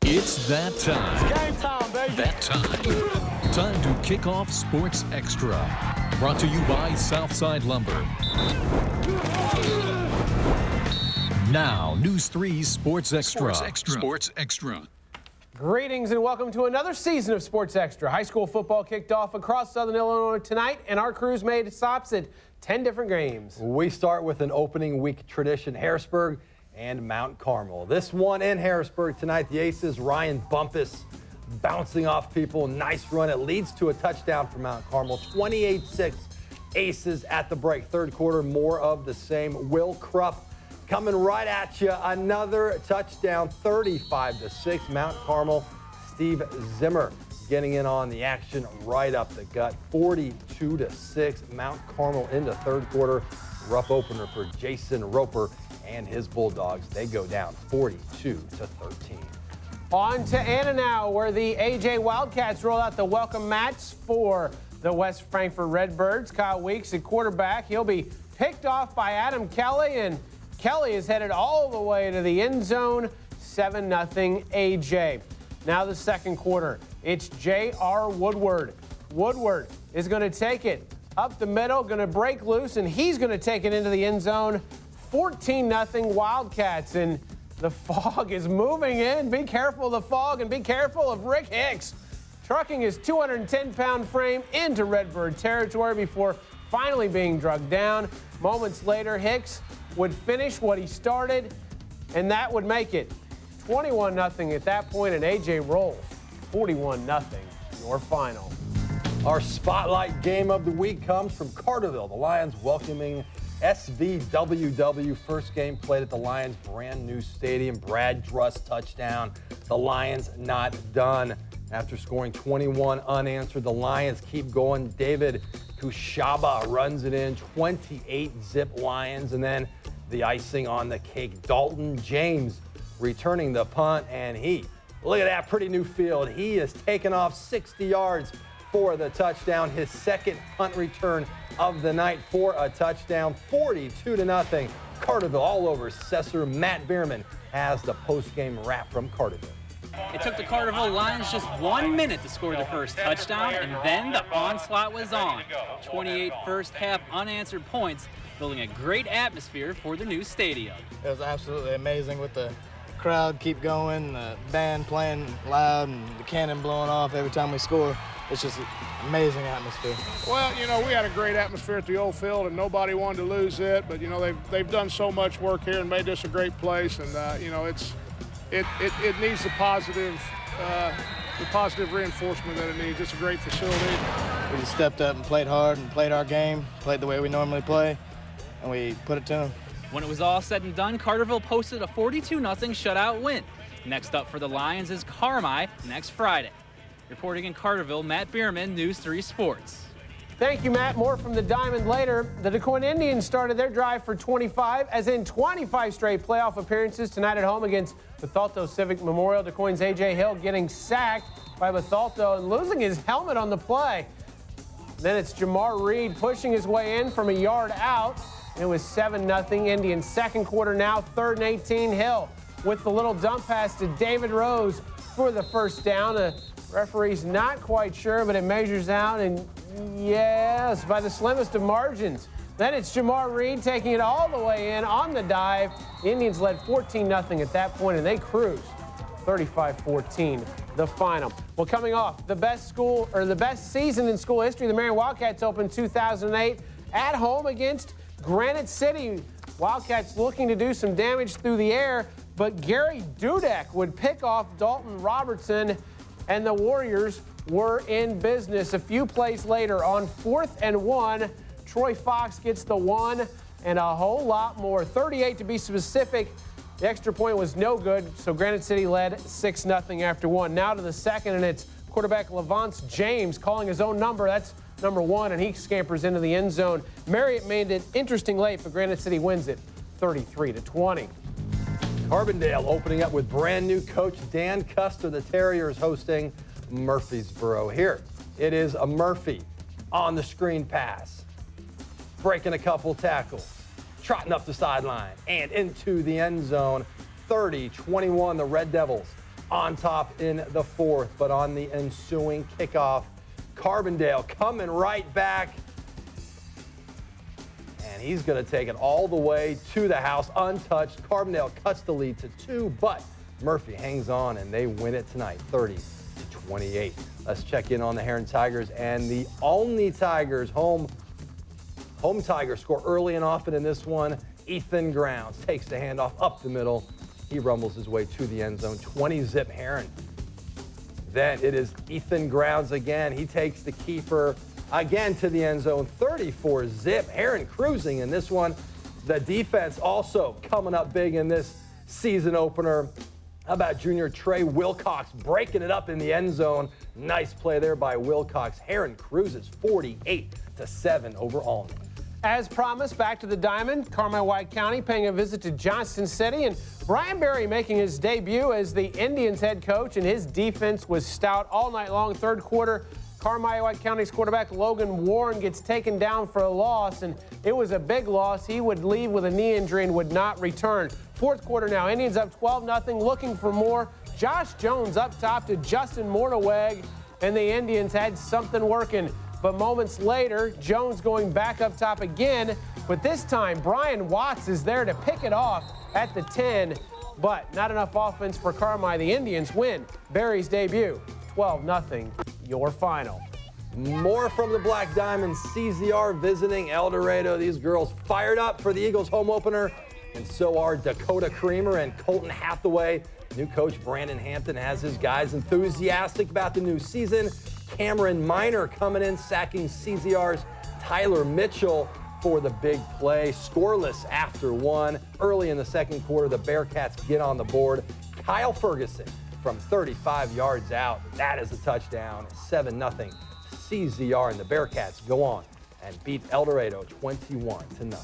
It's that time. It's game time, baby. That time. Time to kick off Sports Extra. Brought to you by Southside Lumber. Now, News 3's Sports Extra. Sports Extra. Greetings and welcome to another season of Sports Extra. High school football kicked off across Southern Illinois tonight, and our crews made stops at 10 different games. We start with an opening week tradition, Harrisburg and Mount Carmel. This one in Harrisburg tonight, the Aces, Ryan Bumpus bouncing off people. Nice run. It leads to a touchdown for Mount Carmel. 28-6 Aces at the break. Third quarter, more of the same. Will Krupp coming right at you. Another touchdown, 35-6. Mount Carmel, Steve Zimmer getting in on the action right up the gut. 42-6. Mount Carmel into third quarter. Rough opener for Jason Roper and his Bulldogs. They go down 42-13. On to Anna now, where the AJ Wildcats roll out the welcome mats for the West Frankfort Redbirds. Kyle Weeks at quarterback. He'll be picked off by Adam Kelly, and Kelly is headed all the way to the end zone. 7-0 AJ. Now the second quarter. It's J.R. Woodward. Woodward is going to take it up the middle, going to break loose, and he's going to take it into the end zone. 14-0 Wildcats, and the fog is moving in. Be careful of the fog and be careful of Rick Hicks trucking his 210-pound frame into Redbird territory before finally being drugged down. Moments later, Hicks would finish what he started, and that would make it 21-0 at that point, and AJ rolls 41-0, your final. Our spotlight game of the week comes from Carterville. The Lions welcoming SVWW. First game played at the Lions' brand new stadium. Brad Druss touchdown. The Lions not done. After scoring 21 unanswered, the Lions keep going. David Kushaba runs it in. 28-zip Lions. And then the icing on the cake, Dalton James returning the punt. And look at that pretty new field. He is taken off 60 yards for the touchdown. His second punt return of the night for a touchdown. 42-0. Carterville all over Sesser. Matt Bierman has the post-game wrap from Carterville. It took the Carterville Lions just 1 minute to score their first touchdown, and then the onslaught was on. 28 first-half unanswered points, building a great atmosphere for the new stadium. It was absolutely amazing with the crowd keep going, the band playing loud, and the cannon blowing off every time we score. It's just an amazing atmosphere. Well, we had a great atmosphere at the old field, and nobody wanted to lose it. But they've done so much work here and made this a great place. And it needs the positive reinforcement that it needs. It's a great facility. We just stepped up and played hard and played our game, played the way we normally play, and we put it to them. When it was all said and done, Carterville posted a 42-0 shutout win. Next up for the Lions is Carmi next Friday. Reporting in Carterville, Matt Bierman, News 3 Sports. Thank you, Matt. More from the Diamond later. The Quoin Indians started their drive for 25, as in 25 straight playoff appearances tonight at home against Bethalto Civic Memorial. Quoin's A.J. Hill getting sacked by Bethalto and losing his helmet on the play. Then it's Jamar Reed pushing his way in from a yard out. It was 7-0 Indians. Second quarter now, 3rd and 18. Hill with the little dump pass to David Rose for the first down. The referee's not quite sure, but it measures out, and yes, by the slimmest of margins. Then it's Jamar Reed taking it all the way in on the dive. The Indians led 14-0 at that point, and they cruised 35-14, the final. Well, coming off the best season in school history, the Marion Wildcats opened 2008 at home against Granite City. Wildcats looking to do some damage through the air, but Gary Dudek would pick off Dalton Robertson, and the Warriors were in business. A few plays later, on 4th and 1, Troy Fox gets the 1 and a whole lot more. 38 to be specific. The extra point was no good, so Granite City led 6-0 after 1. Now to the second, and it's quarterback Levance James calling his own number. That's number 1, and he scampers into the end zone. Marriott made it interesting late, but Granite City wins it 33-20. Carbondale opening up with brand new coach Dan Custer. The Terriers hosting Murphysboro. Here it is, a Murphy on the screen pass, breaking a couple tackles, trotting up the sideline and into the end zone. 30-21, the Red Devils on top in the fourth. But on the ensuing kickoff, Carbondale coming right back. And he's going to take it all the way to the house untouched. Carbondale cuts the lead to 2, but Murphy hangs on and they win it tonight, 30-28. Let's check in on the Heron Tigers and the Olney Tigers. Home Tigers score early and often in this one. Ethan Grounds takes the handoff up the middle. He rumbles his way to the end zone. 20-zip Heron. Then it is Ethan Grounds again. He takes the keeper again to the end zone. 34-zip. Heron cruising in this one. The defense also coming up big in this season opener. How about junior Trey Wilcox breaking it up in the end zone? Nice play there by Wilcox. Heron cruises 48-7 over Olney. As promised, back to the Diamond. Carmel White County paying a visit to Johnston City, and Brian Berry making his debut as the Indians head coach, and his defense was stout all night long. Third quarter, Carmel White County's quarterback Logan Warren gets taken down for a loss, and it was a big loss. He would leave with a knee injury and would not return. Fourth quarter now, Indians up 12-0, looking for more. Josh Jones up top to Justin Mornaweg, and the Indians had something working. But moments later, Jones going back up top again, but this time Brian Watts is there to pick it off at the 10, but not enough offense for Carmi. The Indians win Berry's debut, 12-0, your final. More from the Black Diamonds. CZR visiting Eldorado. These girls fired up for the Eagles home opener, and so are Dakota Creamer and Colton Hathaway. New coach Brandon Hampton has his guys enthusiastic about the new season. Cameron Miner coming in, sacking CZR's Tyler Mitchell for the big play. Scoreless after one. Early in the second quarter, the Bearcats get on the board. Kyle Ferguson from 35 yards out. That is a touchdown. 7-0 CZR, and the Bearcats go on and beat Eldorado 21-0.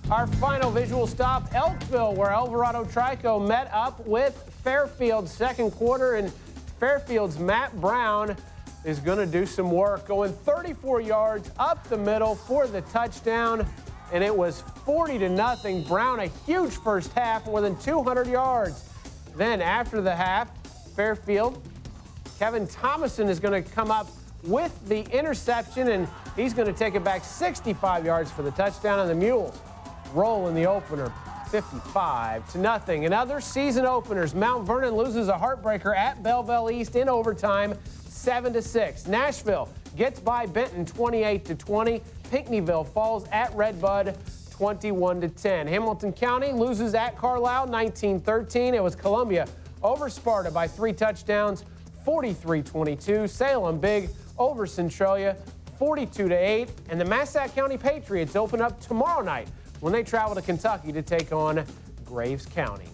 Our final visual stop, Elkville, where Eldorado Trico met up with Fairfield. Second quarter, and Fairfield's Matt Brown is going to do some work, going 34 yards up the middle for the touchdown, and it was 40-0. Brown, a huge first half, more than 200 yards. Then after the half, Fairfield, Kevin Thomason is going to come up with the interception, and he's going to take it back 65 yards for the touchdown, and the Mules roll in the opener, 55-0. In other season openers, Mount Vernon loses a heartbreaker at Belleville East in overtime, 7-6. Nashville gets by Benton 28-20. Pinckneyville falls at Redbud 21-10. Hamilton County loses at Carlisle 19-13. It was Columbia over Sparta by 3 touchdowns, 43-22. Salem big over Centralia 42-8. And the Massac County Patriots open up tomorrow night when they travel to Kentucky to take on Graves County.